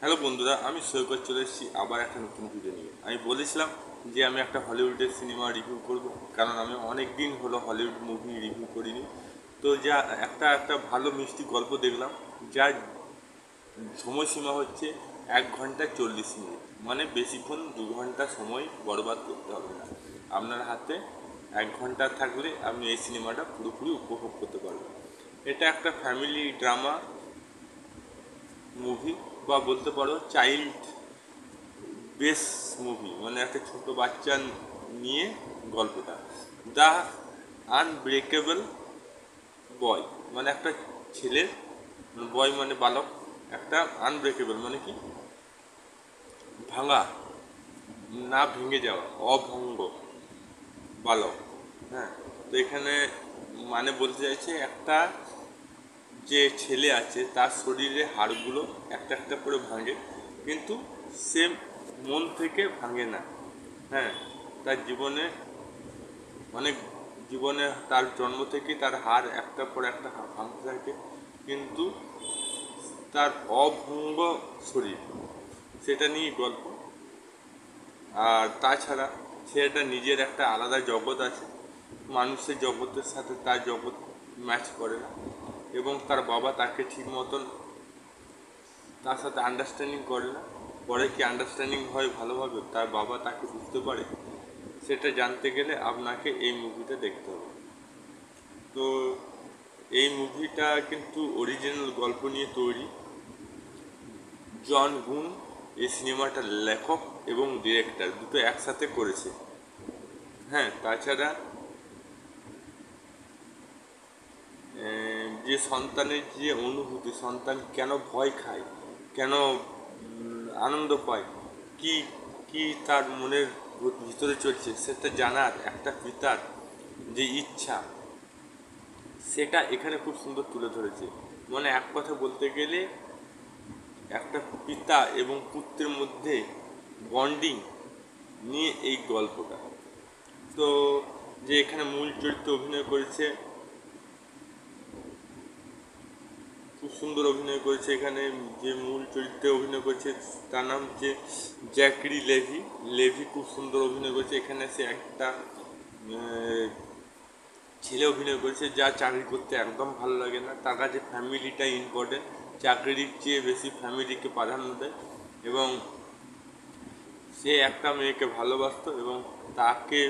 Hello বন্ধুরা, আমি সৈকত চলে এসেছি আবার একটা নতুন ভিডিও নিয়ে। আমি বলেছিলাম যে আমি একটা হলিউডের সিনেমা রিভিউ করব, কারণ আমি অনেক দিন হলো হলিউড মুভি রিভিউ করিনি। তো যা একটা একটা ভালো মিষ্টি গল্প দেখলাম, যার সময়সীমা হচ্ছে 1 ঘন্টা 40 মিনিট, মানে বেশিক্ষণ 2 ঘন্টা সময় বরবাদ করতে হবে না। আপনার হাতে 1 ঘন্টা থাকলে আপনি এই সিনেমাটা পুরোপুরি উপভোগ করতে পারবেন। এটা একটা ফ্যামিলি ড্রামা মুভি, বা বলতে পারো চাইল্ড বেস মুভি, মানে একটা ছোট বাচ্চা নিয়ে গল্পটা। দ্য আনব্রেকেবল বয়, মানে একটা ছেলের, বয় মানে বালক, একটা আনব্রেকেবল মানে কি, ভাঙা, না ভেঙে যাওয়া, অভঙ্গ বালক। হ্যাঁ, তো এখানে মানে বলতে চাইছে একটা যে ছেলে আছে তার শরীরে হাড়গুলো একটা একটা করে ভাঙে, কিন্তু সে মন থেকে ভাঙে না। হ্যাঁ, তার জীবনে অনেক, জীবনে তার জন্ম থেকে তার হাড় একটা পর একটা ভাঙতে থাকে, কিন্তু তার অভঙ্গ শরীর, সেটা নিয়ে গল্প। আর তাছাড়া ছেলেটা নিজের একটা আলাদা জগৎ আছে, মানুষের জগতের সাথে তার জগৎ ম্যাচ করে না, এবং তার বাবা তাকে ঠিক মতন তার সাথে আন্ডারস্ট্যান্ডিং করে না। পরে কি আন্ডারস্ট্যান্ডিং হয় ভালোভাবে, তার বাবা তাকে বুঝতে পারে, সেটা জানতে গেলে আপনাকে এই মুভিটা দেখতে হবে। তো এই মুভিটা কিন্তু অরিজিনাল গল্প নিয়ে তৈরি। জন গুন এই সিনেমাটার লেখক এবং ডিরেক্টর দুটো একসাথে করেছে। হ্যাঁ, তাছাড়া যে সন্তানের যে অনুভূতি, সন্তান কেন ভয় খায়, কেন আনন্দ পায়, কি কি তার মনের ভিতরে চলছে, সেটা জানার একটা পিতার যে ইচ্ছা, সেটা এখানে খুব সুন্দর তুলে ধরেছে। মানে এক কথা বলতে গেলে একটা পিতা এবং পুত্রের মধ্যে বন্ডিং নিয়ে এই গল্পটা। তো যে এখানে মূল চরিত্রে অভিনয় করেছে, খুব সুন্দর অভিনয় করেছে এখানে, যে মূল চরিত্রে অভিনয় করেছে তার নাম হচ্ছে জ্যাকরি লেভি। লেভি খুব সুন্দর অভিনয় করেছে এখানে। সে একটা ছেলে অভিনয় করেছে যা চাকরি করতে একদম ভালো লাগে না, তার কাছে ফ্যামিলিটাই ইম্পর্টেন্ট, চাকরির চেয়ে বেশি ফ্যামিলিকে প্রাধান্য দেয়। এবং সে একটা মেয়েকে ভালোবাসতো এবং তাকে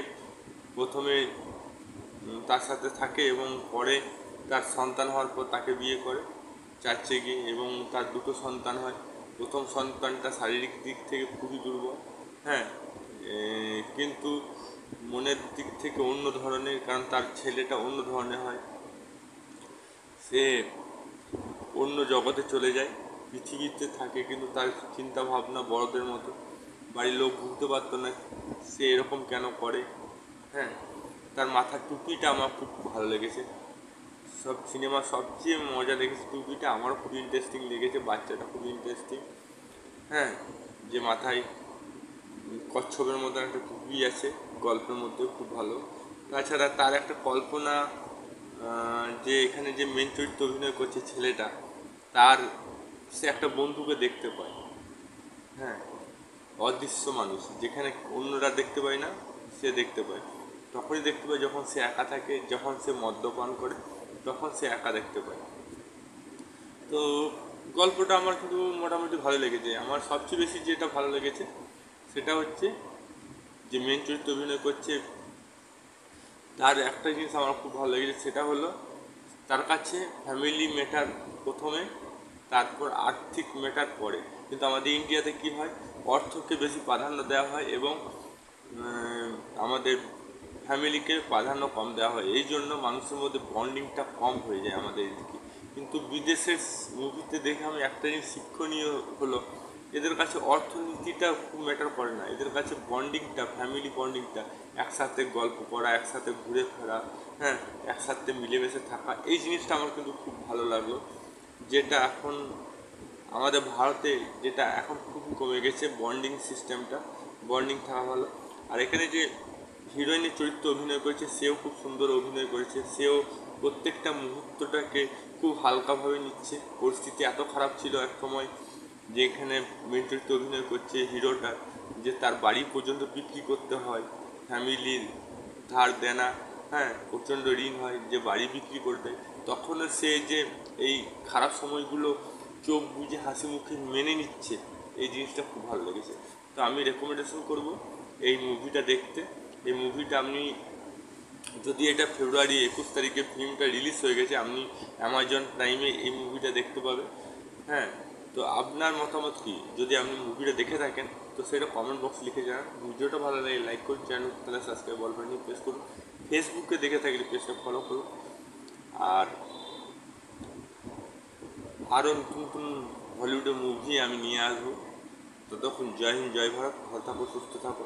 প্রথমে তার সাথে থাকে, এবং পরে তার সন্তান হওয়ার পর তাকে বিয়ে করে চাচ্ছে গিয়ে, এবং তার দুটো সন্তান হয়। প্রথম সন্তানটা শারীরিক দিক থেকে খুবই দুর্বল। হ্যাঁ, কিন্তু মনের দিক থেকে অন্য ধরনের, কারণ তার ছেলেটা অন্য ধরনের হয়। সে অন্য জগতে চলে যায়, পৃথিবীতে থাকে কিন্তু তার চিন্তা ভাবনা বড়দের মতো। বাড়ির লোক বুঝতে পারতো না সে এরকম কেন করে। হ্যাঁ, তার মাথার টুপিটা আমার খুব ভালো লেগেছে। সব সিনেমার সবচেয়ে মজা লেগেছে টুপিটা, আমারও খুব ইন্টারেস্টিং লেগেছে, বাচ্চাটা খুব ইন্টারেস্টিং। হ্যাঁ, যে মাথায় কচ্ছপের মতো একটা টুপি আছে, গল্পের মধ্যে খুব ভালো। তাছাড়া তার একটা কল্পনা, যে এখানে যে মেন চরিত্রে অভিনয় করছে ছেলেটা, তার সে একটা বন্ধুকে দেখতে পায়। হ্যাঁ, অদৃশ্য মানুষ, যেখানে অন্যরা দেখতে পায় না সে দেখতে পায়। তখনই দেখতে পায় যখন সে একা থাকে, যখন সে মদ্যপান করে, তখন সে একা দেখতে পায়। তো গল্পটা আমার কিন্তু মোটামুটি ভালো লেগেছে। আমার সবচেয়ে বেশি যেটা ভালো লেগেছে সেটা হচ্ছে যে মেন চরিত্রে অভিনয় করছে, তার একটা জিনিস আমার খুব ভালো লেগেছে, সেটা হলো তার কাছে ফ্যামিলি ম্যাটার প্রথমে, তারপর আর্থিক ম্যাটার পরে। কিন্তু আমাদের ইন্ডিয়াতে কি হয়, অর্থকে বেশি প্রাধান্য দেওয়া হয় এবং আমাদের ফ্যামিলিকে প্রাধান্য কম দেওয়া হয়, এই জন্য মানুষের মধ্যে বন্ডিংটা কম হয়ে যায় আমাদের এদিকে। কিন্তু বিদেশের মুভিতে দেখে আমি একটা জিনিস শিক্ষণীয় হলো, এদের কাছে অর্থনীতিটা খুব ম্যাটার করে না, এদের কাছে বন্ডিংটা, ফ্যামিলি বন্ডিংটা, একসাথে গল্প করা, একসাথে ঘুরে ফেরা, হ্যাঁ, একসাথে মিলেমিশে থাকা, এই জিনিসটা আমার কিন্তু খুব ভালো লাগলো। যেটা এখন আমাদের ভারতে, যেটা এখন খুবই কমে গেছে বন্ডিং সিস্টেমটা, বন্ডিং থাকা ভালো। আর এখানে যে হিরোইনের চরিত্র অভিনয় করেছে সেও খুব সুন্দর অভিনয় করেছে, সেও প্রত্যেকটা মুহূর্তটাকে খুব হালকাভাবে নিচ্ছে। পরিস্থিতি এত খারাপ ছিল এক সময় যেখানে মেন চরিত্রে অভিনয় করছে হিরোটা, যে তার বাড়ি পর্যন্ত বিক্রি করতে হয়, ফ্যামিলির ধার দেনা, হ্যাঁ প্রচণ্ড ঋণ হয়, যে বাড়ি বিক্রি করে দেয়, তখনও সে যে এই খারাপ সময়গুলো চোখ বুজে হাসি মুখে মেনে নিচ্ছে, এই জিনিসটা খুব ভালো লেগেছে। তো আমি রেকমেন্ডেশন করব এই মুভিটা দেখতে। এই মুভিটা আপনি, যদি এটা ফেব্রুয়ারি 21 তারিখে ফিল্মটা রিলিজ হয়ে গেছে, আপনি অ্যামাজন প্রাইমে এই মুভিটা দেখতে পাবেন। হ্যাঁ, তো আপনার মতামত কি? যদি আপনি মুভিটা দেখে থাকেন তো সেটা কমেন্ট বক্স লিখে জানান। ভিডিওটা ভালো লাগে লাইক করুন, চ্যানেল তাহলে সাবস্ক্রাইব অল বাটনে প্রেস করুন। ফেসবুকে দেখে থাকলে পেজটা ফলো করুন। আর আরও নতুন নতুন হলিউডের মুভি আমি নিয়ে আসবো। ততক্ষণ জয় হিন্দ, জয় ভারত, ভালো থাকো, সুস্থ থাকো।